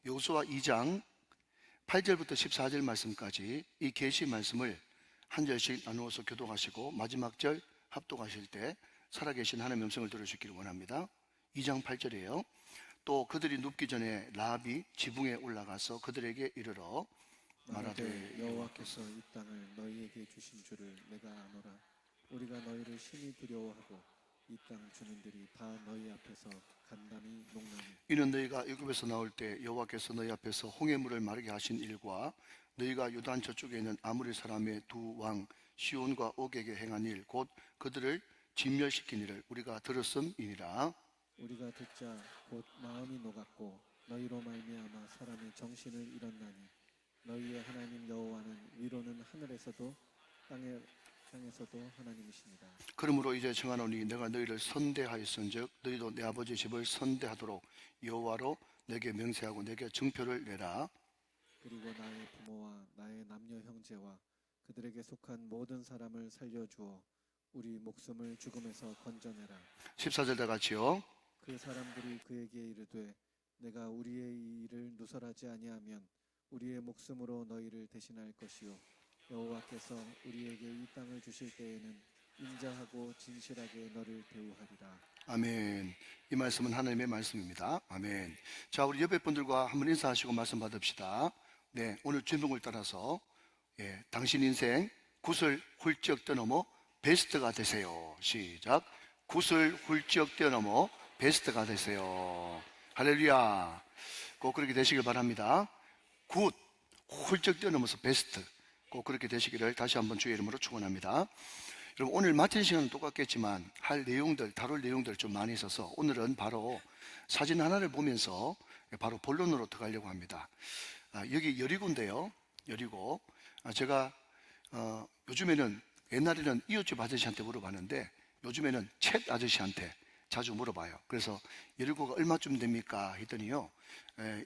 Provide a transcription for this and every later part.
여호수아 2장 8절부터 14절 말씀까지 이 계시 말씀을 한 절씩 나누어서 교독하시고 마지막 절 합독하실 때 살아계신 하나님의 음성을 들어주시기를 원합니다. 2장 8절이에요. 또 그들이 눕기 전에 라합이 지붕에 올라가서 그들에게 이르러 말하되 여호와께서 이 땅을 너희에게 주신 줄을 내가 아노라. 우리가 너희를 심히 두려워하고 이 땅 주민들이 다 너희 앞에서 간담이 녹나니 이는 너희가 애굽에서 나올 때 여호와께서 너희 앞에서 홍해물을 마르게 하신 일과 너희가 요단 저쪽에 있는 아모리 사람의 두 왕 시온과 옥에게 행한 일 곧 그들을 진멸시킨 일을 우리가 들었음이니라. 우리가 듣자 곧 마음이 녹았고 너희로 말미암아 사람의 정신을 잃었나니 너희의 하나님 여호와는 위로는 하늘에서도 땅에서도 하나님이십니다. 그러므로 이제 청하노니 내가 너희를 선대하였은즉 너희도 내 아버지 집을 선대하도록 여호와로 내게 명세하고 내게 증표를 내라. 그리고 나의 부모와 나의 남녀 형제와 그들에게 속한 모든 사람을 살려주어 우리 목숨을 죽음에서 건져내라. 14절 다 같이요. 그 사람들이 그에게 이르되 내가 우리의 이 일을 누설하지 아니하면 우리의 목숨으로 너희를 대신할 것이요 여호와께서 우리에게 이 땅을 주실 때에는 인자하고 진실하게 너를 대우하리라. 아멘. 이 말씀은 하나님의 말씀입니다. 아멘. 자, 우리 옆에 분들과 한번 인사하시고 말씀 받읍시다. 네, 오늘 제목을 따라서 당신 인생 굿을 훌쩍 뛰어넘어 베스트가 되세요. 시작. 굿을 훌쩍 뛰어넘어 베스트가 되세요. 할렐루야. 꼭 그렇게 되시길 바랍니다. 굿, 훌쩍 뛰어넘어서 베스트. 꼭 그렇게 되시기를 다시 한번 주의 이름으로 축원합니다. 여러분, 오늘 마친 시간은 똑같겠지만 다룰 내용들 좀 많이 있어서 오늘은 바로 사진 하나를 보면서 바로 본론으로 들어가려고 합니다. 여기 여리고인데요. 여리고. 제가 요즘에는 옛날에는 이웃집 아저씨한테 물어봤는데 요즘에는 챗 아저씨한테 자주 물어봐요. 그래서 여리고가 얼마쯤 됩니까? 했더니요.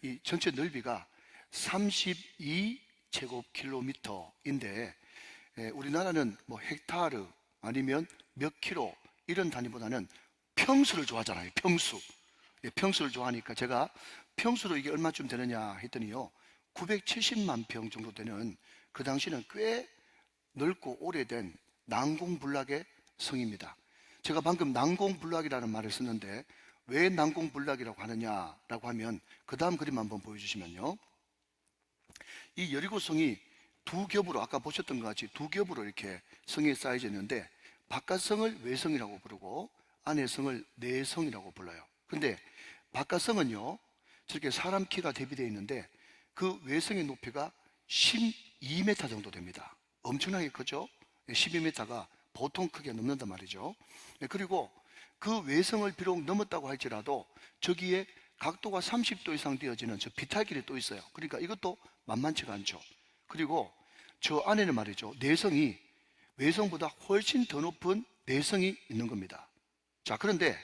이 전체 넓이가 32제곱킬로미터인데 우리나라는 뭐 헥타르 아니면 몇 킬로 이런 단위보다는 평수를 좋아하잖아요. 평수. 평수를 좋아하니까 제가 평수로 이게 얼마쯤 되느냐 했더니요. 970만 평 정도 되는 그 당시는 꽤 넓고 오래된 난공불락의 성입니다. 제가 방금 난공불락이라는 말을 썼는데 왜 난공불락이라고 하느냐라고 하면 그 다음 그림 한번 보여주시면요. 이 여리고성이 두 겹으로 아까 보셨던 것 같이 두 겹으로 이렇게 성이 쌓여져 있는데 바깥성을 외성이라고 부르고 안에성을 내성이라고 불러요. 근데 바깥성은요 저렇게 사람 키가 대비되어 있는데 그 외성의 높이가 12m 정도 됩니다. 엄청나게 크죠? 12m가 보통 크게 넘는단 말이죠. 그리고 그 외성을 비록 넘었다고 할지라도 저기에 각도가 30도 이상 되어지는 저 비탈길이 또 있어요. 그러니까 이것도 만만치가 않죠. 그리고 저 안에는 말이죠. 내성이 외성보다 훨씬 더 높은 내성이 있는 겁니다. 자, 그런데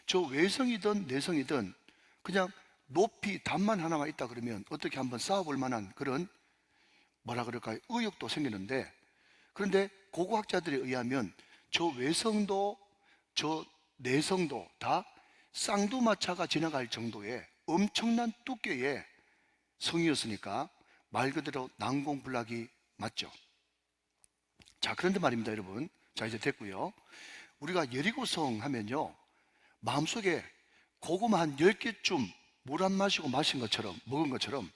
저 외성이든 내성이든 그냥 높이 단만 하나만 있다 그러면 어떻게 한번 싸워볼 만한 그런 뭐라 그럴까요? 의욕도 생기는데 그런데 고고학자들에 의하면 저 외성도 저 내성도 다 쌍두마차가 지나갈 정도의 엄청난 두께의 성이었으니까 말 그대로 난공불락이 맞죠. 자, 그런데 말입니다, 여러분. 자, 이제 됐고요. 우리가 여리고성 하면요. 마음속에 고구마 한 10개쯤 물 안 마시고 먹은 것처럼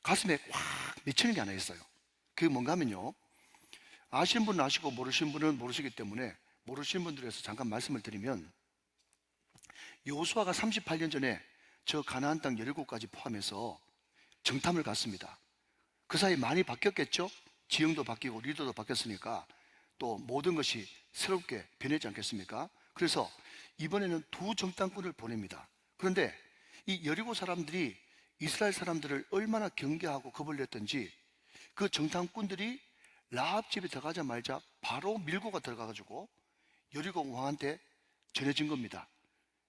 가슴에 확 미치는 게 하나 있어요. 그게 뭔가 하면요. 아시는 분은 아시고 모르시는 분은 모르시기 때문에 모르시는 분들에 대해서 잠깐 말씀을 드리면 여호수아가 38년 전에 저 가나안 땅 여리고까지 포함해서 정탐을 갔습니다. 그 사이 많이 바뀌었겠죠? 지형도 바뀌고 리더도 바뀌었으니까 또 모든 것이 새롭게 변했지 않겠습니까? 그래서 이번에는 두 정탐꾼을 보냅니다. 그런데 이 여리고 사람들이 이스라엘 사람들을 얼마나 경계하고 겁을 냈던지 그 정탐꾼들이 라합 집에 들어가자마자 바로 밀고가 들어가가지고 여리고 왕한테 전해진 겁니다.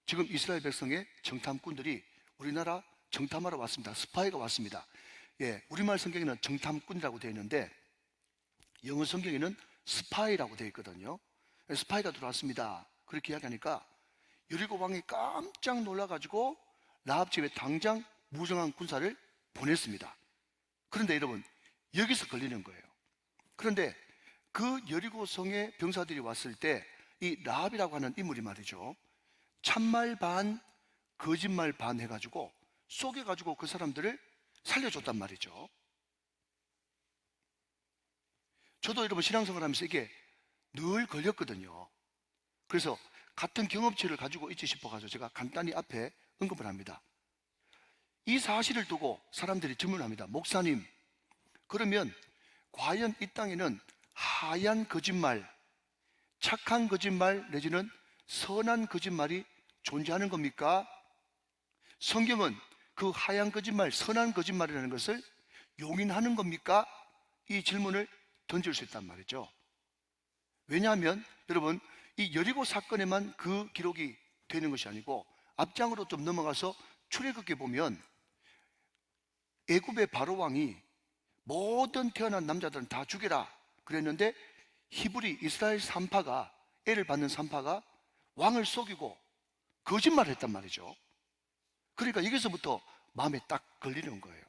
지금 이스라엘 백성의 정탐꾼들이 우리나라 정탐하러 왔습니다. 스파이가 왔습니다. 우리말 성경에는 정탐꾼이라고 되어 있는데 영어 성경에는 스파이라고 되어 있거든요. 스파이가 들어왔습니다. 그렇게 이야기하니까 여리고 왕이 깜짝 놀라가지고 라합 집에 당장 무정한 군사를 보냈습니다. 그런데 여러분, 여기서 걸리는 거예요. 그런데 그 여리고 성에 병사들이 왔을 때 이 라합이라고 하는 인물이 말이죠, 참말 반 거짓말 반 해가지고 속여가지고 그 사람들을 살려줬단 말이죠. 저도 여러분 신앙생활 하면서 이게 늘 걸렸거든요. 그래서 같은 경험치를 가지고 있지 싶어가지고 제가 간단히 앞에 언급을 합니다. 이 사실을 두고 사람들이 질문합니다. 목사님, 그러면 과연 이 땅에는 하얀 거짓말, 착한 거짓말 내지는 선한 거짓말이 존재하는 겁니까? 성경은 그 하얀 거짓말, 선한 거짓말이라는 것을 용인하는 겁니까? 이 질문을 던질 수 있단 말이죠. 왜냐하면 여러분, 이 여리고 사건에만 그 기록이 되는 것이 아니고 앞장으로 좀 넘어가서 출애굽기에 보면 애굽의 바로 왕이 모든 태어난 남자들은 다 죽여라 그랬는데 히브리 이스라엘 산파가, 애를 받는 산파가 왕을 속이고 거짓말을 했단 말이죠. 그러니까 여기서부터 마음에 딱 걸리는 거예요.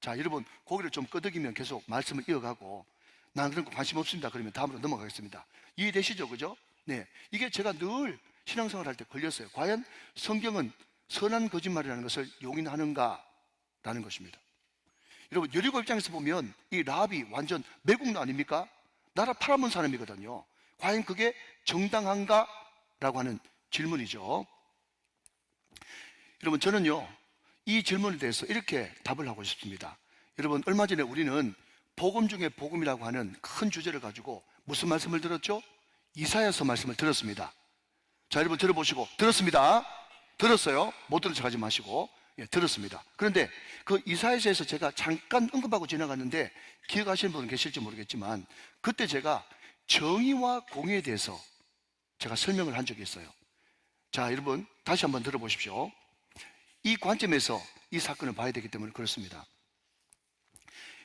자, 여러분 고개를 좀 끄덕이면 계속 말씀을 이어가고 난 그런 거 관심 없습니다 그러면 다음으로 넘어가겠습니다. 이해되시죠? 그죠? 네, 이게 제가 늘 신앙생활 할 때 걸렸어요. 과연 성경은 선한 거짓말이라는 것을 용인하는가 라는 것입니다. 여러분, 여리고 입장에서 보면 이 라합이 완전 매국노 아닙니까? 나라 팔아먹은 사람이거든요. 과연 그게 정당한가? 라고 하는 질문이죠. 여러분, 저는요 이 질문에 대해서 이렇게 답을 하고 싶습니다. 여러분, 얼마 전에 우리는 복음 중에 복음이라고 하는 큰 주제를 가지고 무슨 말씀을 들었죠? 이사야서 말씀을 들었습니다. 자, 여러분 들어보시고, 들었습니다. 들었어요. 못 들은 척 하지 마시고. 예, 들었습니다. 그런데 그 이사야서에서 제가 잠깐 언급하고 지나갔는데 기억하시는 분은 계실지 모르겠지만 그때 제가 정의와 공의에 대해서 제가 설명을 한 적이 있어요. 자, 여러분 다시 한번 들어보십시오. 이 관점에서 이 사건을 봐야 되기 때문에 그렇습니다.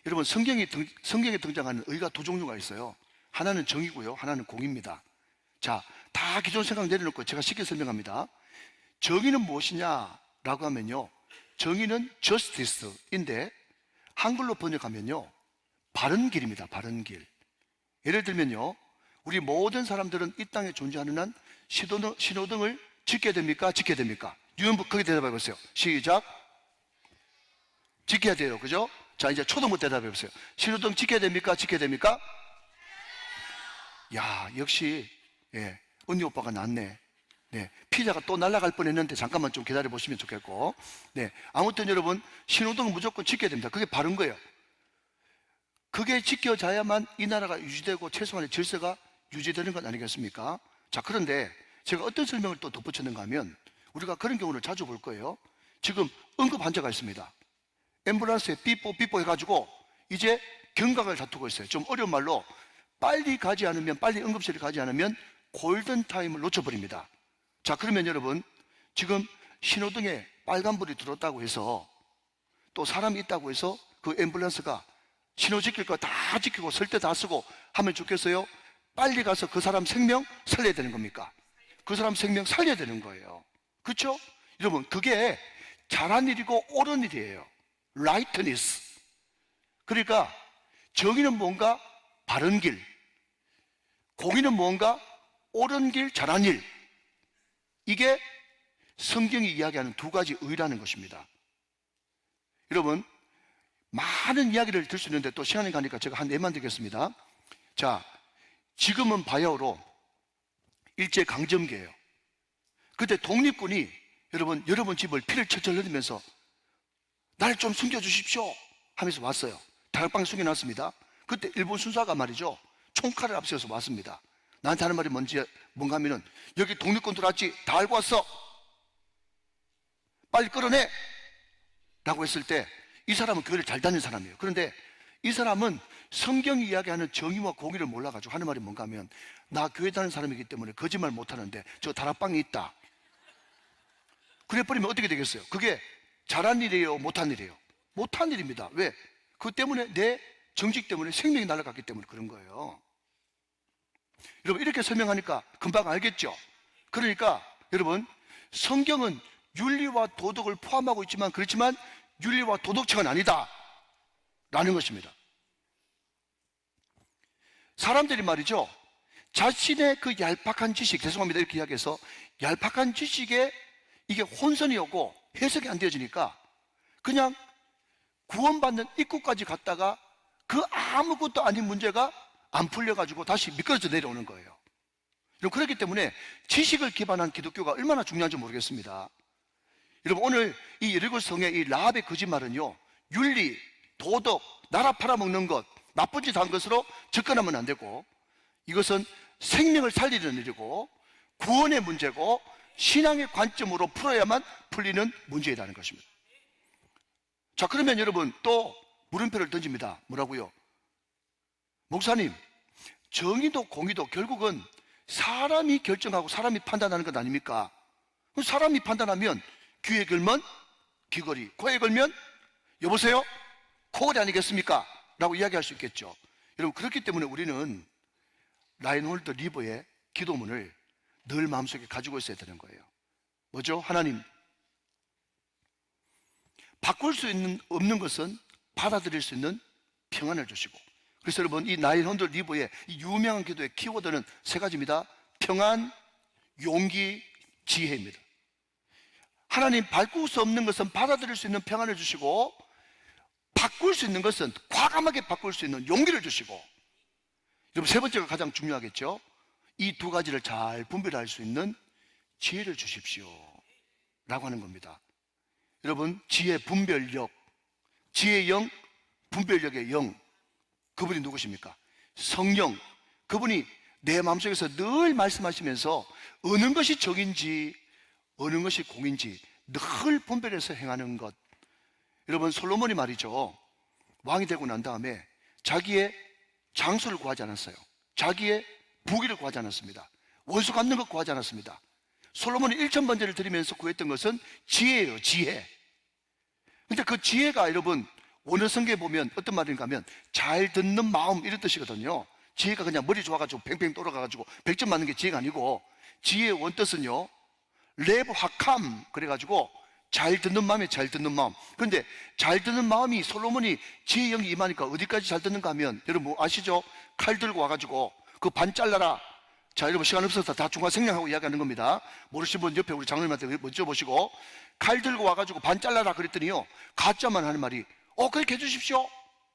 여러분, 성경에 등장하는 의가 두 종류가 있어요. 하나는 정의고요, 하나는 공의입니다. 자, 다 기존 생각 내려놓고 제가 쉽게 설명합니다. 정의는 무엇이냐라고 하면요, 정의는 justice인데 한글로 번역하면요 바른 길입니다. 바른 길. 예를 들면요, 우리 모든 사람들은 이 땅에 존재하는 한 신호등을 지켜야 됩니까? 지켜야 됩니까? 유연부 크게 대답해 보세요. 시작. 지켜야 돼요. 그죠? 자, 이제 초등부터 대답해 보세요. 신호등 지켜야 됩니까? 지켜야 됩니까? 야, 역시 예, 언니 오빠가 낫네. 네, 피자가 또 날아갈 뻔했는데 잠깐만 좀 기다려 보시면 좋겠고, 네, 아무튼 여러분 신호등은 무조건 지켜야 됩니다. 그게 바른 거예요. 그게 지켜져야만 이 나라가 유지되고 최소한의 질서가 유지되는 것 아니겠습니까? 자, 그런데 제가 어떤 설명을 또 덧붙였는가 하면 우리가 그런 경우를 자주 볼 거예요. 지금 응급 환자가 있습니다. 앰뷸런스에 삐뽀 해가지고 이제 경각을 다투고 있어요. 좀 어려운 말로 빨리 응급실에 가지 않으면 골든타임을 놓쳐버립니다. 자, 그러면 여러분 지금 신호등에 빨간불이 들어왔다고 해서 또 사람이 있다고 해서 그 앰뷸런스가 신호 지킬 거 다 지키고 설 때 다 쓰고 하면 좋겠어요? 빨리 가서 그 사람 생명 살려야 되는 겁니까? 그 사람 생명 살려야 되는 거예요. 그렇죠? 여러분, 그게 잘한 일이고 옳은 일이에요. rightness. 그러니까 정의는 뭔가? 바른 길. 공의는 뭔가? 옳은 길, 잘한 일. 이게 성경이 이야기하는 두 가지 의라는 것입니다. 여러분, 많은 이야기를 들 수 있는데 또 시간이 가니까 제가 한 예만 드리겠습니다. 자, 지금은 바야흐로 일제강점기예요. 그때 독립군이 여러분 집을 피를 철철 흘리면서 날 좀 숨겨주십시오 하면서 왔어요. 다락방에 숨겨놨습니다. 그때 일본 순사가 말이죠, 총칼을 앞세워서 왔습니다. 나한테 하는 말이 뭔가 하면은 여기 독립군 들어왔지? 다 알고 왔어. 빨리 끌어내 라고 했을 때 이 사람은 교회를 잘 다니는 사람이에요. 그런데 이 사람은 성경이 이야기하는 정의와 공의를 몰라가지고 하는 말이 뭔가 하면 나 교회 다니는 사람이기 때문에 거짓말 못하는데 저 다락방에 있다. 그래버리면 어떻게 되겠어요? 그게 잘한 일이에요? 못한 일이에요? 못한 일입니다. 왜? 그것 때문에 내 정직 때문에 생명이 날아갔기 때문에 그런 거예요. 여러분, 이렇게 설명하니까 금방 알겠죠? 그러니까 여러분, 성경은 윤리와 도덕을 포함하고 있지만 그렇지만 윤리와 도덕책은 아니다 라는 것입니다. 사람들이 말이죠, 자신의 그 얄팍한 지식, 죄송합니다 이렇게 이야기해서 얄팍한 지식에 이게 혼선이 오고 해석이 안 되어지니까 그냥 구원받는 입구까지 갔다가 그 아무것도 아닌 문제가 안 풀려가지고 다시 미끄러져 내려오는 거예요. 여러분, 그렇기 때문에 지식을 기반한 기독교가 얼마나 중요한지 모르겠습니다. 여러분, 오늘 이 여리고 성의 이 라합의 거짓말은요, 윤리, 도덕, 나라 팔아먹는 것, 나쁜 짓 한 것으로 접근하면 안 되고, 이것은 생명을 살리는 일이고 구원의 문제고 신앙의 관점으로 풀어야만 풀리는 문제라는 것입니다. 자, 그러면 여러분 또 물음표를 던집니다. 뭐라고요? 목사님, 정의도 공의도 결국은 사람이 결정하고 사람이 판단하는 것 아닙니까? 그럼 사람이 판단하면 귀에 걸면 귀걸이, 코에 걸면 여보세요? 코걸이 아니겠습니까? 라고 이야기할 수 있겠죠. 여러분, 그렇기 때문에 우리는 라인홀드 리버의 기도문을 늘 마음속에 가지고 있어야 되는 거예요. 뭐죠? 하나님, 바꿀 수 없는 것은 받아들일 수 있는 평안을 주시고, 그래서 여러분 이 라인홀드 리버의 이 유명한 기도의 키워드는 세 가지입니다. 평안, 용기, 지혜입니다. 하나님, 바꿀 수 없는 것은 받아들일 수 있는 평안을 주시고, 바꿀 수 있는 것은 과감하게 바꿀 수 있는 용기를 주시고, 여러분 세 번째가 가장 중요하겠죠. 이 두 가지를 잘 분별할 수 있는 지혜를 주십시오 라고 하는 겁니다. 여러분, 지혜 분별력, 지혜의 영, 분별력의 영, 그분이 누구십니까? 성령. 그분이 내 마음속에서 늘 말씀하시면서 어느 것이 정인지 어느 것이 공인지 늘 분별해서 행하는 것. 여러분, 솔로몬이 말이죠, 왕이 되고 난 다음에 자기의 장소를 구하지 않았어요. 자기의 부귀를 구하지 않았습니다. 원수 갚는 것 구하지 않았습니다. 솔로몬이 1,000번제를 드리면서 구했던 것은 지혜예요. 지혜. 근데 그 지혜가 여러분 원어 성경에 보면 어떤 말인가 하면 잘 듣는 마음, 이런 뜻이거든요. 지혜가 그냥 머리 좋아가지고 팽팽 돌아가가지고 100점 맞는 게 지혜가 아니고, 지혜의 원뜻은요 레브 하캄, 그래가지고 잘 듣는 마음에 잘 듣는 마음. 그런데 잘 듣는 마음이 솔로몬이 지혜의 영이 임하니까 어디까지 잘 듣는가 하면, 여러분 뭐 아시죠? 칼 들고 와가지고 그 반 잘라라. 자, 여러분 시간 없어서 다 중간 생략하고 이야기하는 겁니다. 모르시는 분 옆에 우리 장로님한테 먼저 보시고, 칼 들고 와가지고 반 잘라라 그랬더니요, 가짜만 하는 말이 그렇게 해주십시오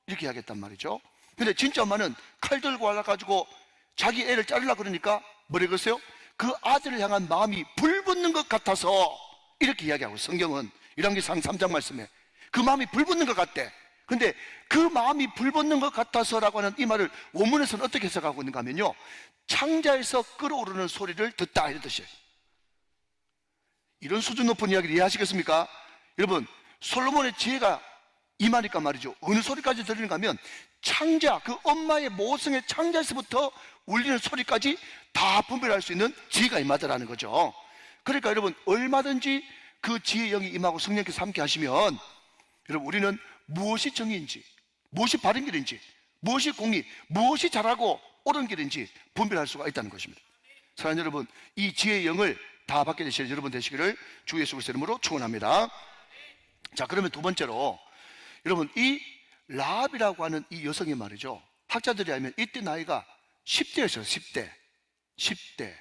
이렇게 이야기했단 말이죠. 근데 진짜 엄마는 칼 들고 와가지고 자기 애를 자르려고 그러니까 뭐래 그러세요? 그 아들을 향한 마음이 불붙는 것 같아서, 이렇게 이야기하고, 성경은 열왕기상 3장 말씀에 그 마음이 불붙는 것 같대. 근데 그 마음이 불붙는 것 같아서라고 하는 이 말을 원문에서는 어떻게 해석하고 있는가 하면요, 창자에서 끓어오르는 소리를 듣다, 이런 뜻이에요. 이런 수준 높은 이야기를 이해하시겠습니까? 여러분, 솔로몬의 지혜가 임하니까 말이죠, 어느 소리까지 들리는가 하면 창자, 그 엄마의 모성의 창자에서부터 울리는 소리까지 다 분별할 수 있는 지혜가 임하더라는 거죠. 그러니까 여러분, 얼마든지 그 지혜의 영이 임하고 성령께서 함께 하시면, 여러분 우리는 무엇이 정의인지, 무엇이 바른 길인지, 무엇이 공의, 무엇이 잘하고 옳은 길인지 분별할 수가 있다는 것입니다. 사랑하는 여러분, 이 지혜의 영을 다 받게 되시는 여러분 되시기를 주 예수 그리스도의 이름으로 축원합니다. 자, 그러면 두 번째로, 여러분 이 라합이라고 하는 이 여성이 말이죠, 학자들이 알면 이때 나이가 10대였어요. 10대.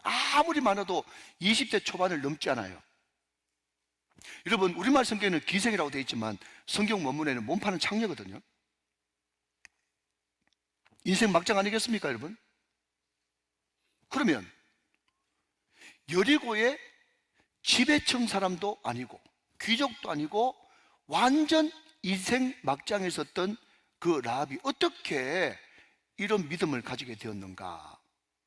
아무리 많아도 20대 초반을 넘지 않아요. 여러분, 우리말 성경에는 기생이라고 되어 있지만 성경 원문에는 몸파는 창녀거든요. 인생 막장 아니겠습니까, 여러분? 그러면 여리고의 지배층 사람도 아니고 귀족도 아니고 완전 인생 막장에 있었던 그 라합이 어떻게 이런 믿음을 가지게 되었는가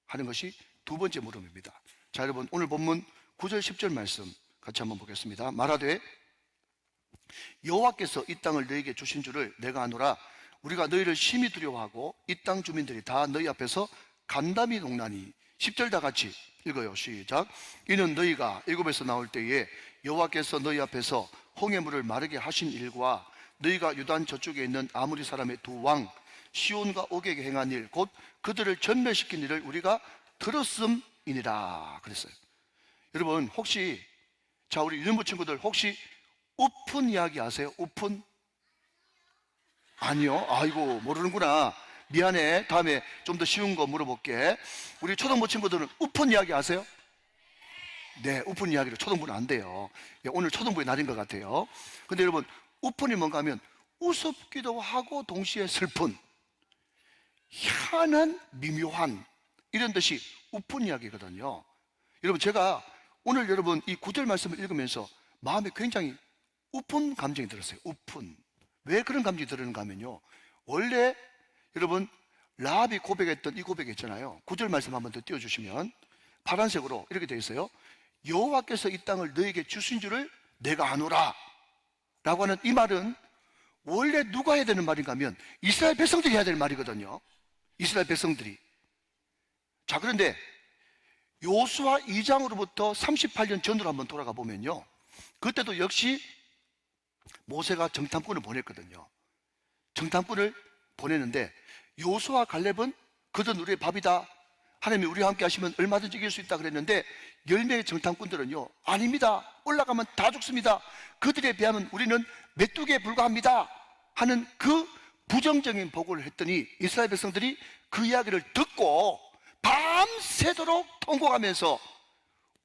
하는 것이 두 번째 물음입니다. 자, 여러분 오늘 본문 9절 10절 말씀 같이 한번 보겠습니다. 말하되 여호와께서 이 땅을 너희에게 주신 줄을 내가 아노라. 우리가 너희를 심히 두려워하고 이 땅 주민들이 다 너희 앞에서 간담이 농나니. 10절 다 같이 읽어요. 시작. 이는 너희가 애굽에서 나올 때에 여호와께서 너희 앞에서 홍해물을 마르게 하신 일과 너희가 유단 저쪽에 있는 아무리 사람의 두 왕 시온과 옥에게 행한 일, 곧 그들을 전멸시킨 일을 우리가 들었음이니라 그랬어요. 여러분 혹시, 자 우리 유년부 친구들 혹시 우픈 이야기 아세요? 우픈? 아니요. 아이고, 모르는구나. 미안해. 다음에 좀 더 쉬운 거 물어볼게. 우리 초등부 친구들은 우픈 이야기 아세요? 네, 우픈 이야기를 초등부는 안 돼요. 예, 오늘 초등부의 날인 것 같아요. 근데 여러분, 우픈이 뭔가 하면 우습기도 하고 동시에 슬픈, 희한한, 미묘한 이런 뜻이 우픈 이야기거든요. 여러분, 제가 오늘 여러분 이 구절 말씀을 읽으면서 마음에 굉장히 우픈 감정이 들었어요. 우픈. 왜 그런 감정이 들었는가 하면요, 원래 여러분 라합이 고백했던 이 고백이 있잖아요. 구절 말씀 한번 더 띄워주시면 파란색으로 이렇게 되어 있어요. 여호와께서 이 땅을 너에게 주신 줄을 내가 아노라 라고 하는 이 말은 원래 누가 해야 되는 말인가 하면 이스라엘 백성들이 해야 될 말이거든요. 이스라엘 백성들이. 자, 그런데 요수아 2장으로부터 38년 전으로 한번 돌아가 보면요, 그때도 역시 모세가 정탐꾼을 보냈거든요. 정탐꾼을 보냈는데 요수아 갈렙은 그들은 우리의 밥이다, 하나님이 우리와 함께 하시면 얼마든지 이길 수 있다 그랬는데 10명의 정탐꾼들은요, 아닙니다, 올라가면 다 죽습니다, 그들에 비하면 우리는 메뚜기에 불과합니다 하는 그 부정적인 보고를 했더니 이스라엘 백성들이 그 이야기를 듣고 밤새도록 통곡하면서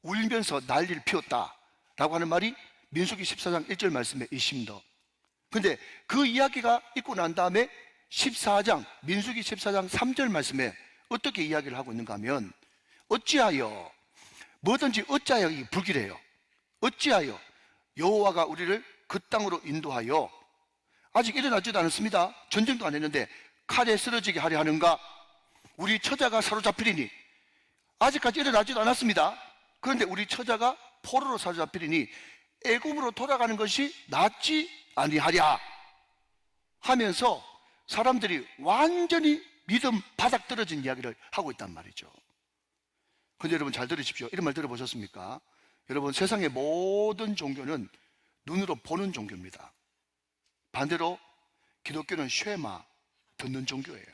울면서 난리를 피웠다라고 하는 말이 민수기 14장 1절 말씀에 있습니다. 근데 그 이야기가 있고 난 다음에 14장, 민수기 14장 3절 말씀에 어떻게 이야기를 하고 있는가 하면 어찌하여, 뭐든지 어찌하여 이 불길해요. 어찌하여 여호와가 우리를 그 땅으로 인도하여 아직 일어나지도 않았습니다. 전쟁도 안 했는데 칼에 쓰러지게 하려 하는가? 우리 처자가 사로잡히리니, 아직까지 일어나지도 않았습니다. 그런데 우리 처자가 포로로 사로잡히리니 애굽으로 돌아가는 것이 낫지 아니하랴 하면서 사람들이 완전히 믿음 바닥 떨어진 이야기를 하고 있단 말이죠. 근데 여러분 잘 들으십시오. 이런 말 들어보셨습니까? 여러분, 세상의 모든 종교는 눈으로 보는 종교입니다. 반대로 기독교는 쉐마, 듣는 종교예요.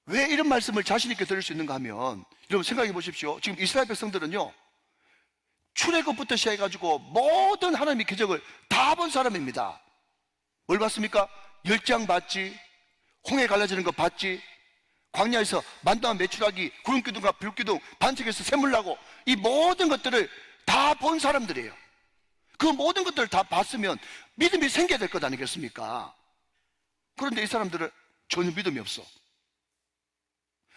왜 이런 말씀을 자신 있게 들을 수 있는가 하면, 여러분 생각해 보십시오. 지금 이스라엘 백성들은요, 출애굽부터 시작해가지고 모든 하나님의 기적을 다 본 사람입니다. 뭘 봤습니까? 열장 봤지, 홍해 갈라지는 거 봤지, 광야에서 만나와 메추라기, 구름기둥과 불기둥, 반석에서 샘물 나고, 이 모든 것들을 다 본 사람들이에요. 그 모든 것들을 다 봤으면 믿음이 생겨야 될 것 아니겠습니까? 그런데 이 사람들은 전혀 믿음이 없어.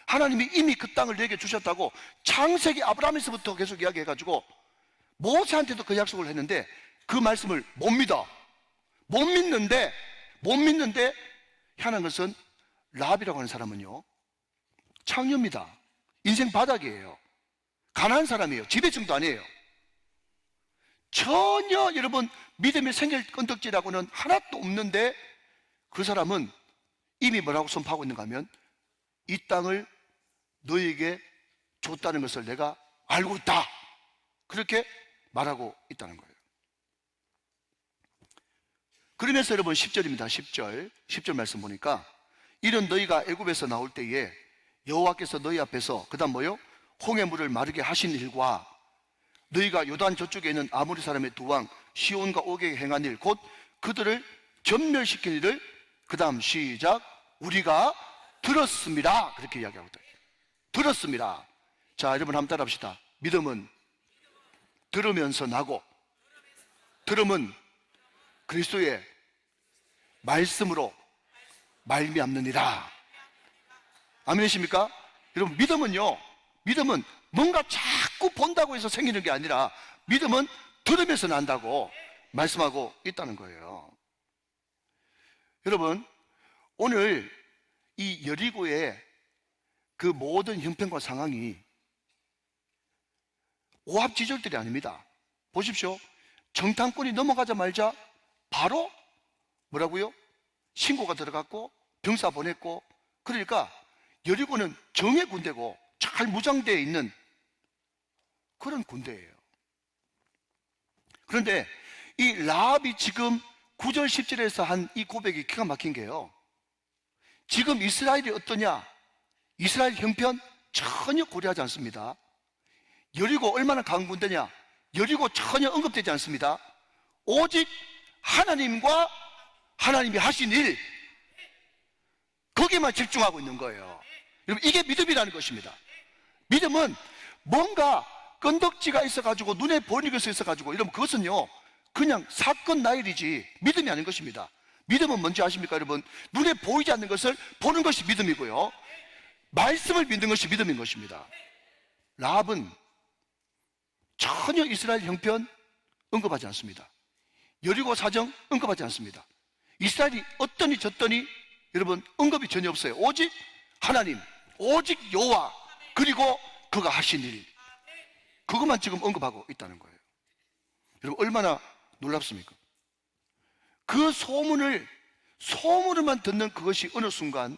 하나님이 이미 그 땅을 내게 주셨다고 창세기 아브라함에서부터 계속 이야기해가지고 모세한테도 그 약속을 했는데 그 말씀을 못 믿어. 못 믿는데 희한한 것은 라합이라고 하는 사람은요, 창녀입니다. 인생 바닥이에요. 가난한 사람이에요. 지배층도 아니에요. 전혀 여러분 믿음이 생길 건덕지라고는 하나도 없는데 그 사람은 이미 뭐라고 선포하고 있는가 하면 이 땅을 너에게 줬다는 것을 내가 알고 있다, 그렇게 말하고 있다는 거예요. 그러면서 여러분 10절입니다. 10절 말씀 보니까 이런 너희가 애굽에서 나올 때에 여호와께서 너희 앞에서 그 다음 뭐요? 홍해물을 마르게 하신 일과 너희가 요단 저쪽에 있는 아모리 사람의 두 왕 시온과 오게에 행한 일, 곧 그들을 전멸시킨 일을 그 다음 시작, 우리가 들었습니다, 그렇게 이야기하고 있다. 들었습니다. 자, 여러분 한번 따라합시다. 믿음은 들으면서 나고, 들음은 그리스도의 말씀으로 말미암느니라. 아멘이십니까? 여러분, 믿음은 뭔가 자꾸 본다고 해서 생기는 게 아니라 믿음은 들으면서 난다고 말씀하고 있다는 거예요. 여러분, 오늘 이 여리고의 그 모든 형편과 상황이 오합지졸들이 아닙니다. 보십시오. 정탐꾼이 넘어가자마자 바로 뭐라고요? 신고가 들어갔고 병사 보냈고, 그러니까 여리고는 정예 군대고 잘 무장되어 있는 그런 군대예요. 그런데 이 라합이 지금 9절 10절에서 한 이 고백이 기가 막힌 게요, 지금 이스라엘이 어떠냐, 이스라엘 형편 전혀 고려하지 않습니다. 여리고 얼마나 강한 군대냐, 여리고 전혀 언급되지 않습니다. 오직 하나님과 하나님이 하신 일, 거기에만 집중하고 있는 거예요. 여러분, 이게 믿음이라는 것입니다. 믿음은 뭔가 건덕지가 있어가지고 눈에 보이는 것이 있어가지고 이러면 그것은요 그냥 사건 나일이지 믿음이 아닌 것입니다. 믿음은 뭔지 아십니까 여러분? 눈에 보이지 않는 것을 보는 것이 믿음이고요, 말씀을 믿는 것이 믿음인 것입니다. 라합은 전혀 이스라엘 형편 언급하지 않습니다. 여리고 사정 언급하지 않습니다. 이스라엘이 어떠니 저떠니 여러분 언급이 전혀 없어요. 오직 하나님, 오직 여호와, 그리고 그가 하신 일, 그것만 지금 언급하고 있다는 거예요. 여러분 얼마나 놀랍습니까? 그 소문을만 듣는 그것이 어느 순간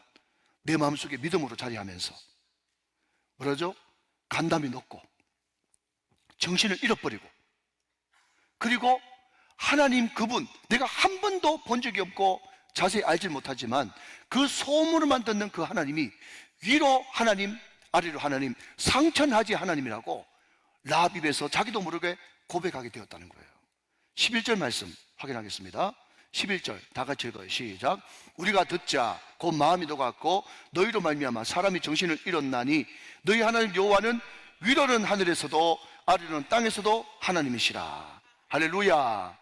내 마음속에 믿음으로 자리하면서 뭐라죠? 간담이 높고 정신을 잃어버리고, 그리고 하나님 그분, 내가 한 번도 본 적이 없고 자세히 알지 못하지만 그 소문을만 듣는 그 하나님이 위로 하나님, 아래로 하나님, 상천하지 하나님이라고 라합 입에서 자기도 모르게 고백하게 되었다는 거예요. 11절 말씀 확인하겠습니다. 11절 다 같이 읽어요. 시작. 우리가 듣자 곧 마음이 녹았고 너희로 말미암아 사람이 정신을 잃었나니 너희 하나님 여호와는 위로는 하늘에서도 아래로는 땅에서도 하나님이시라. 할렐루야.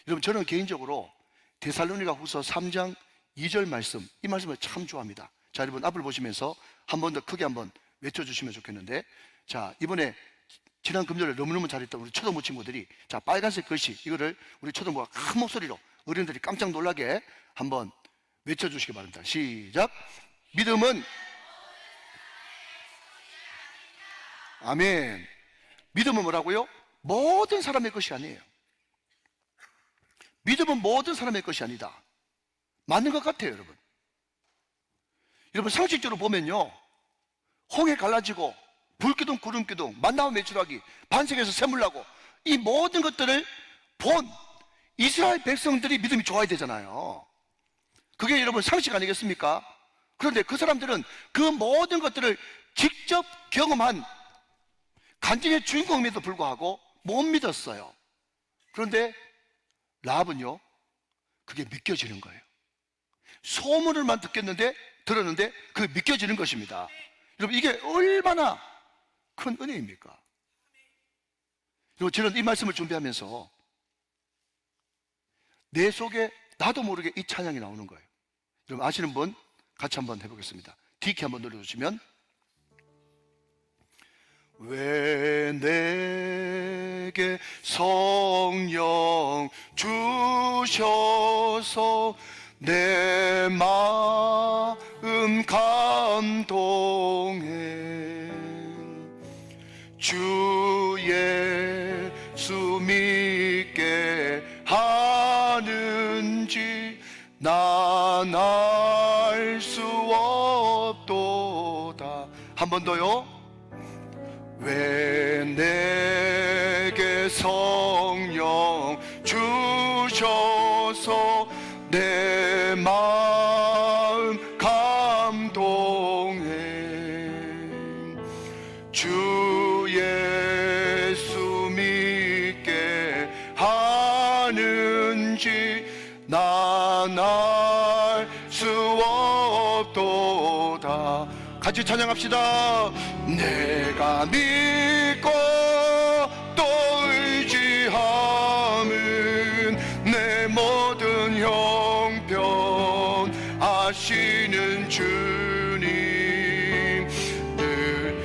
여러분 저는 개인적으로 데살로니가 후서 3장 2절 말씀, 이 말씀을 참 좋아합니다. 자, 여러분 앞을 보시면서 한 번 더 크게 한번 외쳐주시면 좋겠는데, 자, 이번에 지난 금요일에 너무너무 잘했던 우리 초등부 친구들이, 자, 빨간색 글씨 이거를 우리 초등부가 큰 목소리로 어른들이 깜짝 놀라게 한번 외쳐주시기 바랍니다. 시작. 믿음은, 아멘. 믿음은 뭐라고요? 모든 사람의 것이 아니에요. 믿음은 모든 사람의 것이 아니다. 맞는 것 같아요, 여러분. 여러분 상식적으로 보면요, 홍해 갈라지고 불기둥 구름기둥 만나와 메추라기 반석에서 샘물 나고 이 모든 것들을 본 이스라엘 백성들이 믿음이 좋아야 되잖아요. 그게 여러분 상식 아니겠습니까? 그런데 그 사람들은 그 모든 것들을 직접 경험한 간증의 주인공임에도 불구하고 못 믿었어요. 그런데 라합은요 그게 믿겨지는 거예요. 소문을만 들었는데 그게 믿겨지는 것입니다. 여러분 이게 얼마나 큰 은혜입니까? 여러분 저는 이 말씀을 준비하면서 내 속에 나도 모르게 이 찬양이 나오는 거예요. 여러분 아시는 분 같이 한번 해보겠습니다. 디키 한번 눌러주시면, 왜 내게 성령 주셔서 내 마음 감동해 주 예수 믿게 하는지 난 알 수 없도다. 한 번 더요. 왜 내게 성령 주셔서 내 마음 감동해 주 예수 믿게 하는지 난 알 수 없도다. 같이 찬양합시다. 내가 믿고 또 의지함은 내 모든 형편 아시는 주님 늘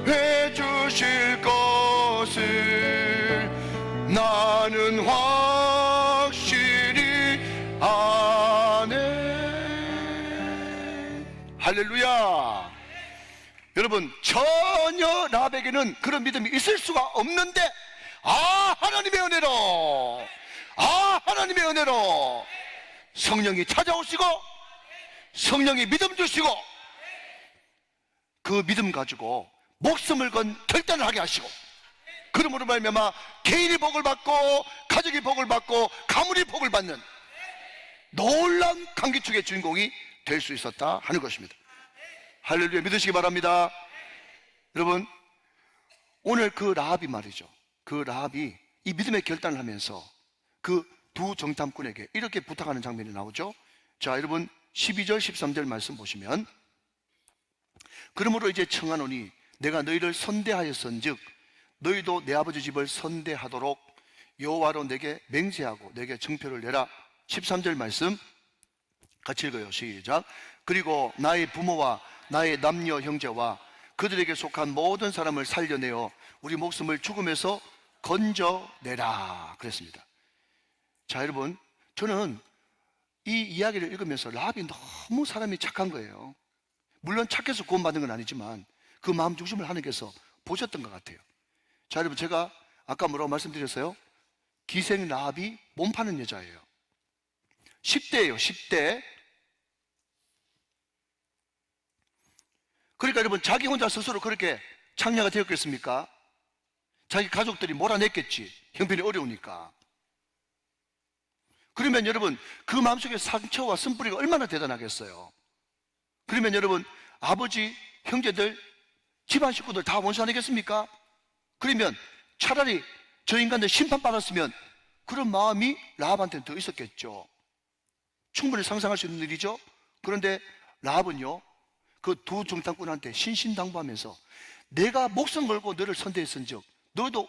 보호해 주실 것을 나는 확실히 아네. 할렐루야. 여러분 전혀 라합에게는 그런 믿음이 있을 수가 없는데, 하나님의 은혜로, 하나님의 은혜로 성령이 찾아오시고 성령이 믿음 주시고 그 믿음 가지고 목숨을 건 결단을 하게 하시고, 그러므로 말미암아 개인이 복을 받고 가족이 복을 받고 가문이 복을 받는 놀라운 감기축의 주인공이 될 수 있었다 하는 것입니다. 할렐루야. 믿으시기 바랍니다. 여러분 오늘 그 라합이 말이죠. 그 라합이 이 믿음의 결단을 하면서 그 두 정탐꾼에게 이렇게 부탁하는 장면이 나오죠. 자, 여러분 12절 13절 말씀 보시면, 그러므로 이제 청하노니 내가 너희를 선대하였은즉 너희도 내 아버지 집을 선대하도록 여호와로 내게 맹세하고 내게 증표를 내라. 13절 말씀 같이 읽어요. 시작. 그리고 나의 부모와 나의 남녀 형제와 그들에게 속한 모든 사람을 살려내어 우리 목숨을 죽음에서 건져내라 그랬습니다. 자, 여러분, 저는 이 이야기를 읽으면서 라합이 너무 사람이 착한 거예요. 물론 착해서 구원받은 건 아니지만 그 마음 중심을 하나님께서 보셨던 것 같아요. 자, 여러분, 제가 아까 뭐라고 말씀드렸어요? 기생 라합이 몸 파는 여자예요. 10대예요 10대. 그러니까 여러분, 자기 혼자 스스로 그렇게 창녀가 되었겠습니까? 자기 가족들이 몰아냈겠지, 형편이 어려우니까. 그러면 여러분, 그 마음속에 상처와 쓴뿌리가 얼마나 대단하겠어요. 그러면 여러분, 아버지, 형제들, 집안 식구들 다 원수 아니겠습니까? 그러면 차라리 저 인간들 심판받았으면 그런 마음이 라합한테는 더 있었겠죠. 충분히 상상할 수 있는 일이죠. 그런데 라합은요, 그 두 정탐꾼한테 신신당부하면서 내가 목숨 걸고 너를 선대했은즉 너도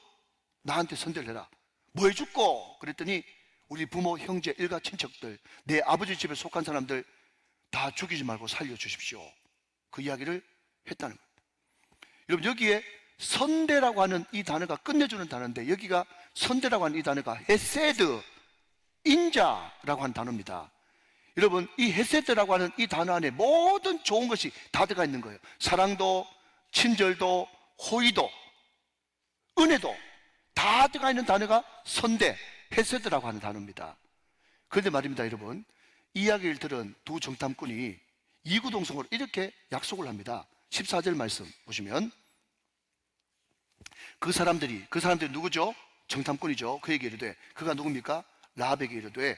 나한테 선대를 해라. 뭐 해줄꼬? 그랬더니 우리 부모, 형제, 일가, 친척들, 내 아버지 집에 속한 사람들 다 죽이지 말고 살려주십시오. 그 이야기를 했다는 거예요. 여러분, 여기에 선대라고 하는 이 단어가 끝내주는 단어인데, 여기가 선대라고 하는 이 단어가 헤세드, 인자라고 하는 단어입니다. 여러분, 이 헤세드라고 하는 이 단어 안에 모든 좋은 것이 다 들어가 있는 거예요. 사랑도, 친절도, 호의도, 은혜도 다 들어가 있는 단어가 선대, 헤세드라고 하는 단어입니다. 그런데 말입니다, 여러분, 이 이야기를 들은 두 정탐꾼이 이구동성으로 이렇게 약속을 합니다. 14절 말씀 보시면, 그 사람들이 누구죠? 정탐꾼이죠. 그에게 이르되, 그가 누굽니까? 라합에게 이르되,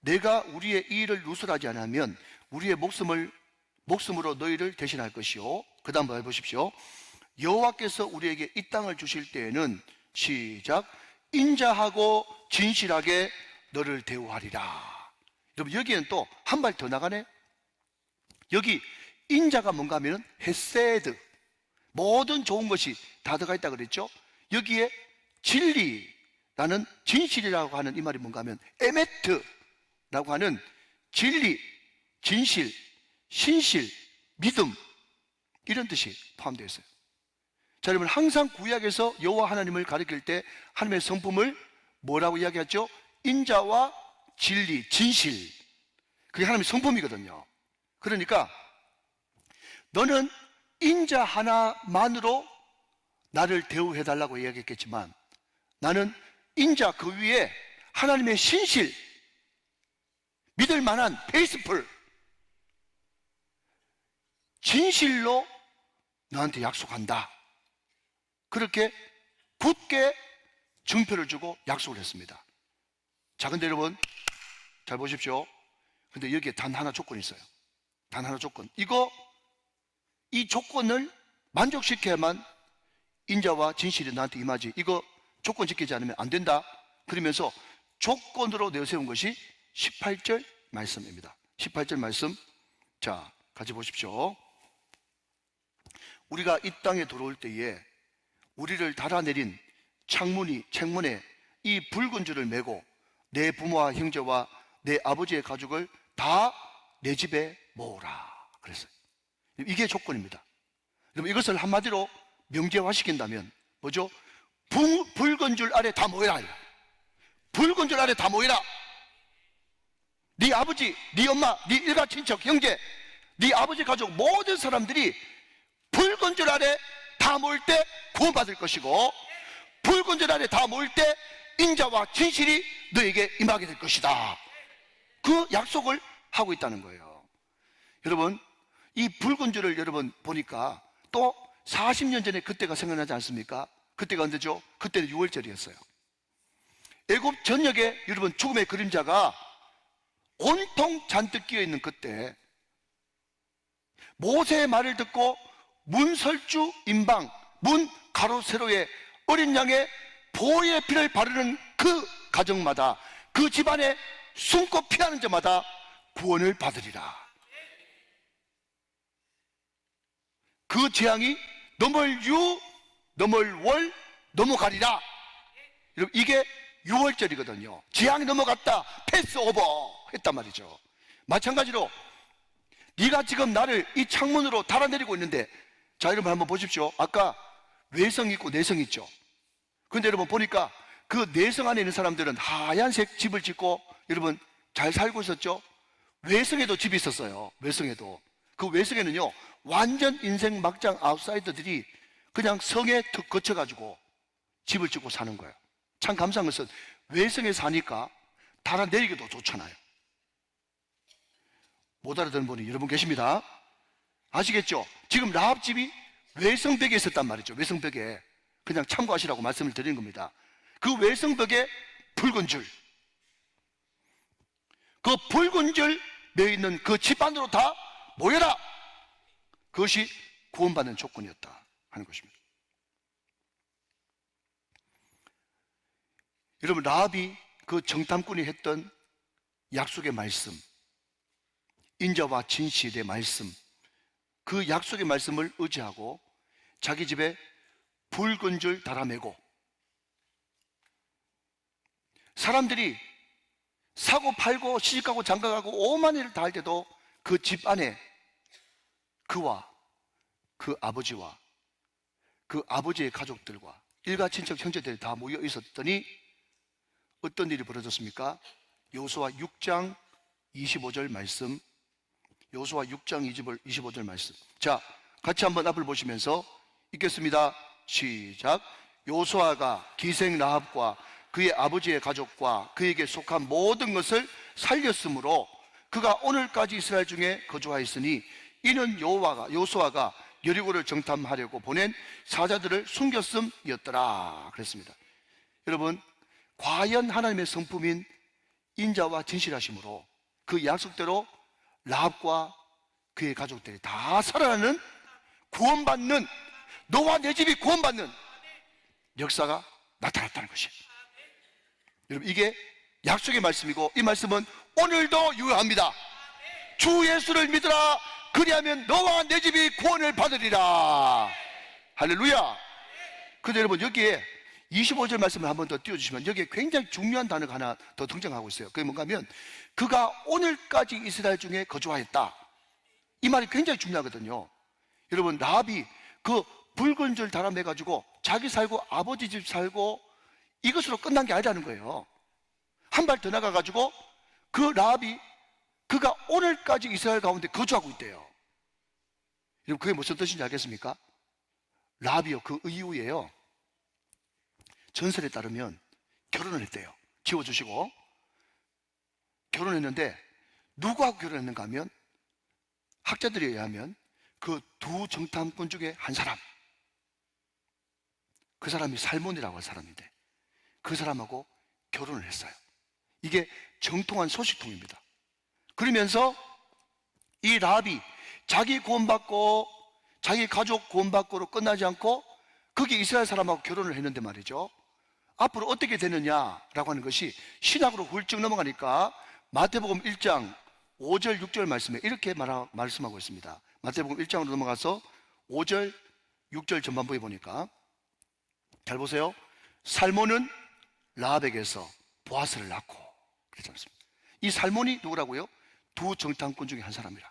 내가 우리의 이 일을 누설하지 않으면 우리의 목숨으로 너희를 대신할 것이요. 그 다음 해보십시오. 여호와께서 우리에게 이 땅을 주실 때에는, 시작, 인자하고 진실하게 너를 대우하리라. 여러분, 여기에는 또 한 발 더 나가네. 여기 인자가 뭔가 하면 헤세드, 모든 좋은 것이 다 들어가 있다 그랬죠. 여기에 진리라는, 진실이라고 하는 이 말이 뭔가 하면 에메트라고 하는 진리, 진실, 신실, 믿음, 이런 뜻이 포함되어 있어요. 자, 여러분, 항상 구약에서 여호와 하나님을 가리킬 때 하나님의 성품을 뭐라고 이야기하죠? 인자와 진리, 진실, 그게 하나님의 성품이거든요. 그러니까 너는 인자 하나만으로 나를 대우해달라고 이야기했겠지만, 나는 인자 그 위에 하나님의 신실, 믿을 만한 페이스풀, 진실로 너한테 약속한다. 그렇게 굳게 증표를 주고 약속을 했습니다. 자, 근데 여러분 잘 보십시오. 근데 여기에 단 하나 조건이 있어요. 단 하나 조건. 이 조건을 만족시켜야만 인자와 진실이 나한테 임하지, 이거 조건 지키지 않으면 안 된다. 그러면서 조건으로 내세운 것이 18절 말씀입니다. 18절 말씀, 자, 같이 보십시오. 우리가 이 땅에 들어올 때에 우리를 달아내린 책문에 이 붉은 줄을 메고 내 부모와 형제와 내 아버지의 가족을 다 내 집에 모으라 그랬어요. 이게 조건입니다. 여러분, 이것을 한마디로 명제화시킨다면 뭐죠? 붉은 줄 아래 다 모여라. 붉은 줄 아래 다 모여라. 네 아버지, 네 엄마, 네 일가 친척, 형제, 네 아버지 가족 모든 사람들이 붉은 줄 아래 다 모일 때 구원받을 것이고, 붉은 줄 아래 다 모일 때 인자와 진실이 너에게 임하게 될 것이다. 그 약속을 하고 있다는 거예요. 여러분, 이 붉은 줄을 여러분 보니까 또 40년 전에 그때가 생각나지 않습니까? 그때가 언제죠? 그때는 6월절이었어요. 애굽 전역에 여러분 죽음의 그림자가 온통 잔뜩 끼어 있는 그때, 모세의 말을 듣고 문설주 임방 문 가로 세로에 어린 양의 보호의 피를 바르는 그 가정마다, 그 집안에 숨고 피하는 자마다 구원을 받으리라. 그 재앙이 넘을 유, 넘을 월, 넘어가리라. 여러분, 이게 6월절이거든요. 재앙이 넘어갔다, 패스 오버 했단 말이죠. 마찬가지로 네가 지금 나를 이 창문으로 달아내리고 있는데, 자, 여러분 한번 보십시오. 아까 외성 있고 내성 있죠. 근데 여러분 보니까 그 내성 안에 있는 사람들은 하얀색 집을 짓고 여러분 잘 살고 있었죠. 외성에도 집이 있었어요. 외성에도. 그 외성에는요, 완전 인생 막장 아웃사이더들이 그냥 성에 턱 거쳐가지고 집을 짓고 사는 거예요. 참 감사한 것은 외성에 사니까 달아내리기도 좋잖아요. 못 알아듣는 분이 여러분 계십니다. 아시겠죠? 지금 라합 집이 외성벽에 있었단 말이죠. 외성벽에. 그냥 참고하시라고 말씀을 드리는 겁니다. 그 외성벽에 붉은 줄, 그 붉은 줄 매있는 그 집 안으로 다 모여라. 그것이 구원받는 조건이었다 하는 것입니다. 여러분, 라합이 그 정탐꾼이 했던 약속의 말씀, 인자와 진실의 말씀, 그 약속의 말씀을 의지하고 자기 집에 붉은 줄 달아매고, 사람들이 사고 팔고 시집가고 장가가고 오만 일을 다 할 때도 그 집 안에 그와 그 아버지와 그 아버지의 가족들과 일가 친척 형제들이 다 모여 있었더니 어떤 일이 벌어졌습니까? 여호수아 6장 25절 말씀, 여호수아 6장 25절 말씀. 자, 같이 한번 앞을 보시면서 읽겠습니다. 시작. 여호수아가 기생 라합과 그의 아버지의 가족과 그에게 속한 모든 것을 살렸으므로 그가 오늘까지 이스라엘 중에 거주하였으니 이는 여호수아가 여리고를 정탐하려고 보낸 사자들을 숨겼음이었더라 그랬습니다. 여러분, 과연 하나님의 성품인 인자와 진실하심으로 그 약속대로 라합과 그의 가족들이 다 살아나는, 구원받는, 너와 내 집이 구원받는 역사가 나타났다는 것이에요. 여러분, 이게 약속의 말씀이고 이 말씀은 오늘도 유효합니다. 주 예수를 믿으라. 그리하면 너와 내 집이 구원을 받으리라. 할렐루야. 근데 여러분, 여기에 25절 말씀을 한 번 더 띄워주시면 여기에 굉장히 중요한 단어가 하나 더 등장하고 있어요. 그게 뭔가 하면 그가 오늘까지 이스라엘 중에 거주하였다. 이 말이 굉장히 중요하거든요. 여러분, 라합이 그 붉은 줄 달아매가지고 자기 살고 아버지 집 살고 이것으로 끝난 게 아니라는 거예요. 한 발 더 나가가지고 그 라합이 그가 오늘까지 이스라엘 가운데 거주하고 있대요. 여러분, 그게 무슨 뜻인지 알겠습니까? 라합이요, 그 이후에요, 전설에 따르면 결혼을 했대요. 지워주시고. 결혼했는데 누구하고 결혼했는가 하면 학자들에 의하면 그 두 정탐꾼 중에 한 사람, 그 사람이 살몬이라고 할 사람인데 그 사람하고 결혼을 했어요. 이게 정통한 소식통입니다. 그러면서 이 라합이 자기 구원받고 자기 가족 구원받고로 끝나지 않고 거기 이스라엘 사람하고 결혼을 했는데 말이죠, 앞으로 어떻게 되느냐라고 하는 것이 신약으로 훌쩍 넘어가니까 마태복음 1장 5절 6절 말씀에 이렇게 말씀하고 있습니다. 마태복음 1장으로 넘어가서 5절 6절 전반부에 보니까, 잘 보세요. 살몬은 라합에게서 보아스를 낳고 그렇지 않습니까? 이 살몬이 누구라고요? 두 정탐꾼 중에 한 사람이라.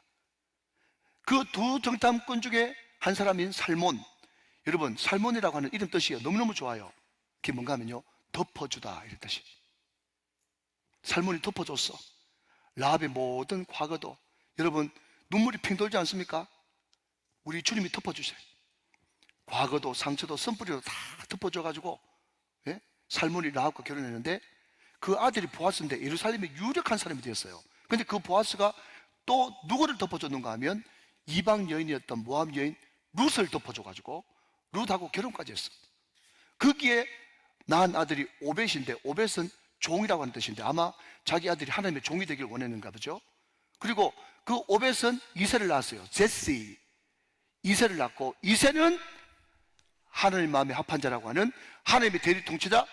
그 두 정탐꾼 중에 한 사람인 살몬. 여러분, 살몬이라고 하는 이름 뜻이 너무너무 좋아요. 그게 뭔가 하면요, 덮어주다 이런 뜻이. 살몬이 덮어줬어. 라합의 모든 과거도. 여러분, 눈물이 핑 돌지 않습니까? 우리 주님이 덮어주세요. 과거도 상처도 선뿌리도 다 덮어줘가지고, 예? 살몬이 라합과 결혼했는데 그 아들이 보아스인데 예루살렘의 유력한 사람이 되었어요. 근데 그 보아스가 또 누구를 덮어줬는가 하면 이방 여인이었던 모압 여인 룻을 덮어줘가지고 룻하고 결혼까지 했어. 거기에 낳은 아들이 오벳인데, 오벳은 종이라고 하는 뜻인데 아마 자기 아들이 하나님의 종이 되길 원했는가 보죠. 그리고 그 오벳은 이새를 낳았어요. 제시. 이새를 낳고, 이새는 하나님 마음에 합한 자라고 하는 하나님의 대리 통치자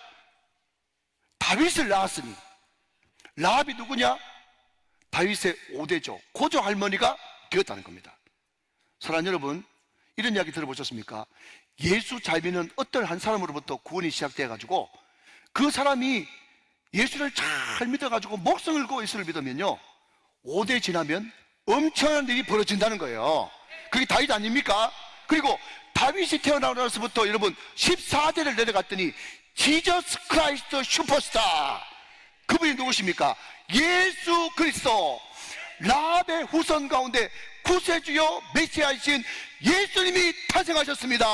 다윗을 낳았으니, 라합이 누구냐? 다윗의 5대조 고조 할머니가 되었다는 겁니다. 사랑하는 여러분, 이런 이야기 들어보셨습니까? 예수 잘 믿는 어떤 한 사람으로부터 구원이 시작되어 가지고 그 사람이 예수를 잘 믿어가지고 목숨을 걸고 예수를 믿으면요, 5대 지나면 엄청난 일이 벌어진다는 거예요. 그게 다윗 아닙니까? 그리고 다윗이 태어나서부터 여러분 14대를 내려갔더니 지저스 크라이스트 슈퍼스타, 그분이 누구십니까? 예수 그리스도, 라합의 후손 가운데 구세주요 메시아이신 예수님이 탄생하셨습니다.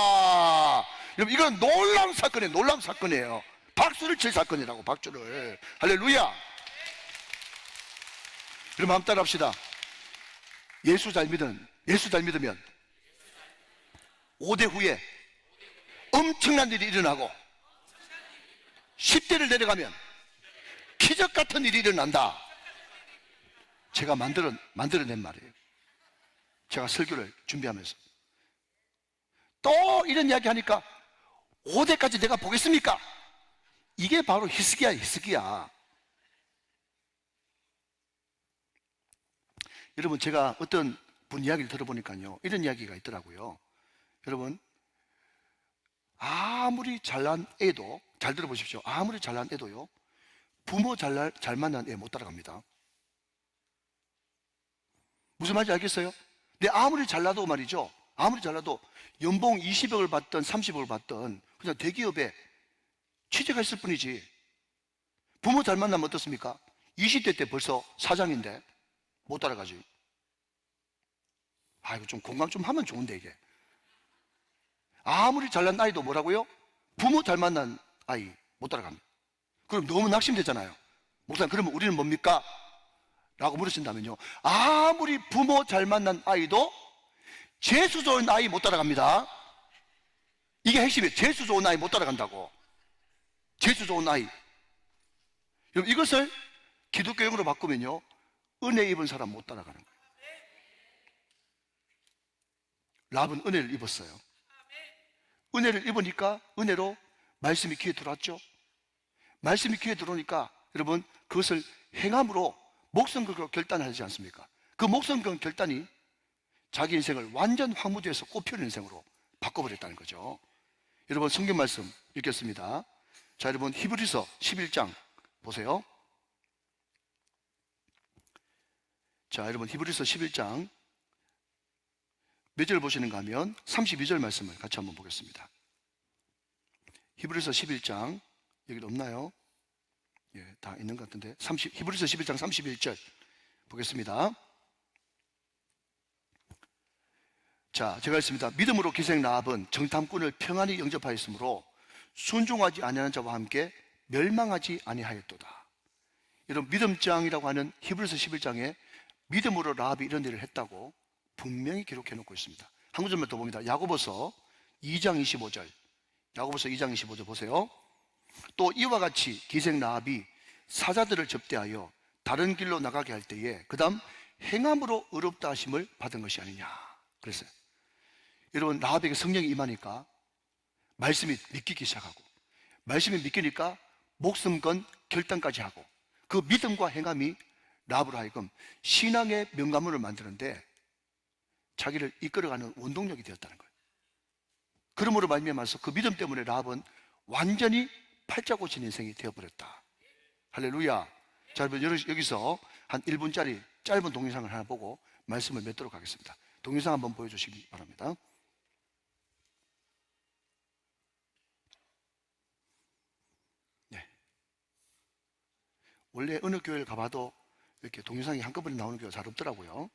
여러분, 이건 놀라운 사건이에요. 놀라운 사건이에요. 박수를 칠 사건이라고, 박수를. 할렐루야. 여러분, 한번 따라 합시다. 예수 잘 믿으면 5대 후에 엄청난 일이 일어나고 10대를 내려가면 기적 같은 일이 일어난다. 제가 만들어낸 말이에요. 제가 설교를 준비하면서 또 이런 이야기 하니까 5대까지 내가 보겠습니까? 이게 바로 히스기야. 여러분, 제가 어떤 분 이야기를 들어보니까요, 이런 이야기가 있더라고요. 여러분, 아무리 잘난 애도, 잘 들어보십시오. 아무리 잘난 애도요, 부모 잘 만난 애 못 따라갑니다. 무슨 말인지 알겠어요? 근데 아무리 잘나도 말이죠, 아무리 잘나도 연봉 20억을 받든 30억을 받든 그냥 대기업에 취직가 있을 뿐이지, 부모 잘 만나면 어떻습니까? 20대 때 벌써 사장인데 못 따라가지. 이거 좀 공감 좀 하면 좋은데, 이게. 아무리 잘난 아이도 뭐라고요? 부모 잘 만난 아이 못 따라갑니다. 그럼 너무 낙심되잖아요. 목사님, 그러면 우리는 뭡니까? 라고 물으신다면요, 아무리 부모 잘 만난 아이도 재수 좋은 아이 못 따라갑니다. 이게 핵심이에요. 재수 좋은 아이 못 따라간다고. 재수 좋은 아이. 여러분, 이것을 기독교용으로 바꾸면요, 은혜 입은 사람 못 따라가는 거예요. 라합은 은혜를 입었어요. 은혜를 입으니까 은혜로 말씀이 귀에 들어왔죠. 말씀이 귀에 들어오니까 여러분, 그것을 행함으로 목숨 걸고 결단하지 않습니까? 그 목숨 건 결단이 자기 인생을 완전 황무지에서 꽃피우는 인생으로 바꿔버렸다는 거죠. 여러분, 성경 말씀 읽겠습니다. 자, 여러분, 히브리서 11장 보세요. 자, 여러분, 히브리서 11장 몇 절 보시는가 하면 32절 말씀을 같이 한번 보겠습니다. 히브리서 11장, 여기 없나요? 예, 다 있는 것 같은데. 히브리서 11장 31절 보겠습니다. 자, 제가 읽습니다. 믿음으로 기생 라합은 정탐꾼을 평안히 영접하였으므로 순종하지 아니하는 자와 함께 멸망하지 아니하였도다. 여러분, 믿음장이라고 하는 히브리서 11장에 믿음으로 라합이 이런 일을 했다고 분명히 기록해 놓고 있습니다. 한 구절만 더 봅니다. 야고보서 2장 25절. 야고보서 2장 25절 보세요. 또 이와 같이 기생 라합이 사자들을 접대하여 다른 길로 나가게 할 때에 그 다음 행함으로 의롭다 하심을 받은 것이 아니냐 그랬어요. 여러분, 라합에게 성령이 임하니까 말씀이 믿기기 시작하고, 말씀이 믿기니까 목숨 건 결단까지 하고, 그 믿음과 행함이 라합으로 하여금 신앙의 명가문을 만드는데 자기를 이끌어가는 원동력이 되었다는 거예요. 그러므로 말미암아서 그 믿음 때문에 라합은 완전히 팔자 고친 인생이 되어버렸다. 할렐루야. 자, 여러분, 여기서 한 1분짜리 짧은 동영상을 하나 보고 말씀을 맺도록 하겠습니다. 동영상 한번 보여주시기 바랍니다. 네. 원래 어느 교회를 가봐도 이렇게 동영상이 한꺼번에 나오는 경우가 잘 없더라고요.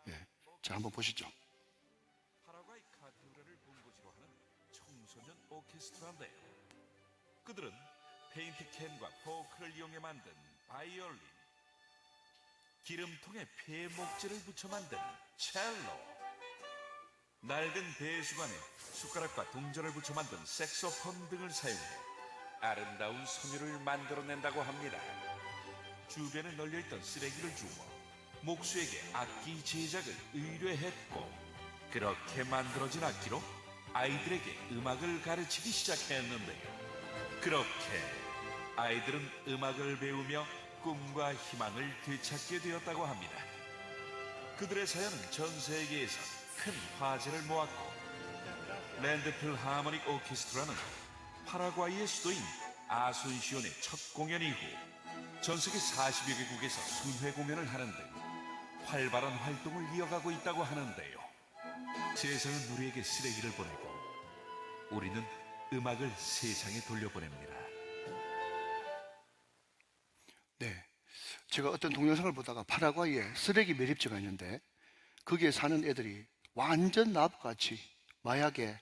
네. 자, 한번 보시죠. 파라과이 카테드랄을 본고지로 하는 청소년 오케스트라인데요. 그들은 페인트 캔과 포크를 이용해 만든 바이올린, 기름통에 폐 목재를 붙여 만든 첼로, 낡은 배수관에 숟가락과 동전을 붙여 만든 색소폰 등을 사용해 아름다운 섬유를 만들어낸다고 합니다. 주변에 널려있던 쓰레기를 주워 목수에게 악기 제작을 의뢰했고, 그렇게 만들어진 악기로 아이들에게 음악을 가르치기 시작했는데요. 그렇게 아이들은 음악을 배우며 꿈과 희망을 되찾게 되었다고 합니다. 그들의 사연은 전 세계에서 큰 화제를 모았고, 랜드 필하모닉 오케스트라는 파라과이의 수도인 아순시온의 첫 공연 이후 전 세계 40여 개국에서巡回 공연을 하는 등 활발한 활동을 이어가고 있다고 하는데요. 세상은 우리에게 쓰레기를 보내고 우리는 음악을 세상에 돌려보냅니다. 네, 제가 어떤 동영상을 보다가 파라과이에 쓰레기 매립지가 있는데 거기에 사는 애들이 완전 나부같이 마약에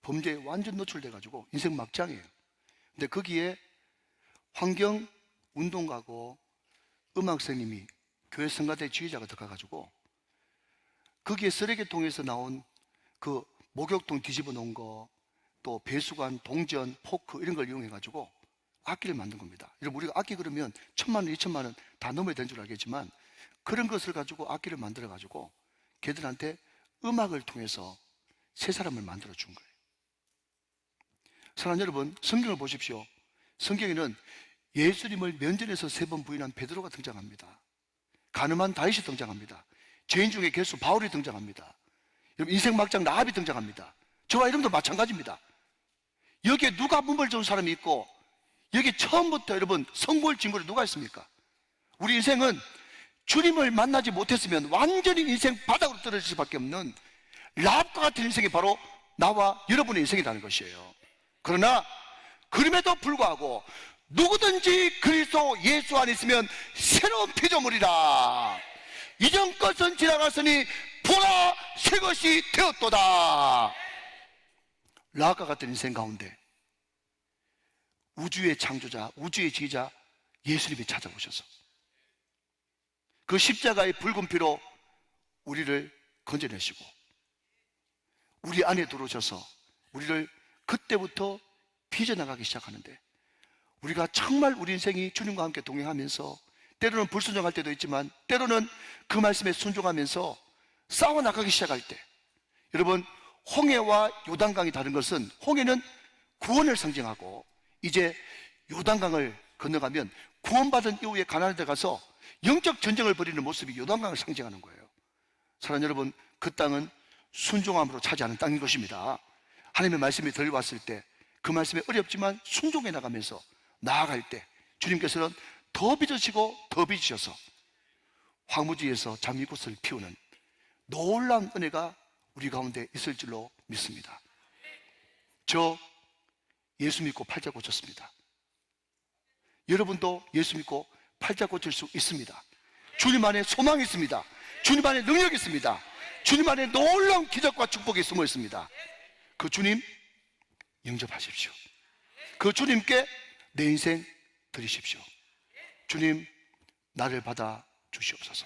범죄에 완전 노출돼 가지고 인생 막장이에요. 근데 거기에 환경 운동가고 음악 선생님이 교회 성가대 지휘자가 들어가가지고 거기에 쓰레기통에서 나온 그 목욕통 뒤집어 놓은 거, 또 배수관, 동전, 포크 이런 걸 이용해가지고 악기를 만든 겁니다. 여러분, 우리가 악기 그러면 1,000만 원, 2,000만 원 다 넘어야 되는 줄 알겠지만 그런 것을 가지고 악기를 만들어가지고 걔들한테 음악을 통해서 새 사람을 만들어 준 거예요. 사랑하는 여러분, 성경을 보십시오. 성경에는 예수님을 면전에서 3번 부인한 베드로가 등장합니다. 가늠한 다윗이 등장합니다. 죄인 중에 괴수 바울이 등장합니다. 여러분, 인생 막장 라합이 등장합니다. 저와 여러분도 마찬가지입니다. 여기에 누가 문벌 좋은 사람이 있고 여기 처음부터 여러분 성부할 친구를 누가 있습니까? 우리 인생은 주님을 만나지 못했으면 완전히 인생 바닥으로 떨어질 수밖에 없는 라합과 같은 인생이 바로 나와 여러분의 인생이라는 것이에요. 그러나 그럼에도 불구하고 누구든지 그리스도 예수 안에 있으면 새로운 피조물이라. 이전 것은 지나갔으니 보라 새 것이 되었도다. 라합과 같은 인생 가운데 우주의 창조자, 우주의 지휘자 예수님이 찾아오셔서 그 십자가의 붉은 피로 우리를 건져내시고 우리 안에 들어오셔서 우리를 그때부터 빚어나가기 시작하는데, 우리가 정말 우리 인생이 주님과 함께 동행하면서 때로는 불순종할 때도 있지만 때로는 그 말씀에 순종하면서 싸워나가기 시작할 때, 여러분, 홍해와 요단강이 다른 것은 홍해는 구원을 상징하고 이제 요단강을 건너가면 구원받은 이후에 가나안에 들어가서 영적 전쟁을 벌이는 모습이 요단강을 상징하는 거예요. 사랑하는 여러분, 그 땅은 순종함으로 차지하는 땅인 것입니다. 하나님의 말씀이 들려왔을 때 그 말씀이 어렵지만 순종해 나가면서 나아갈 때 주님께서는 더 빚으시고 더 빚으셔서 황무지에서 장미꽃을 피우는 놀라운 은혜가 우리 가운데 있을 줄로 믿습니다. 저 예수 믿고 팔자 고쳤습니다. 여러분도 예수 믿고 팔자 고칠 수 있습니다. 주님 안에 소망이 있습니다. 주님 안에 능력이 있습니다. 주님 안에 놀라운 기적과 축복이 숨어 있습니다. 그 주님 영접하십시오. 그 주님께 내 인생 드리십시오. 주님, 나를 받아 주시옵소서.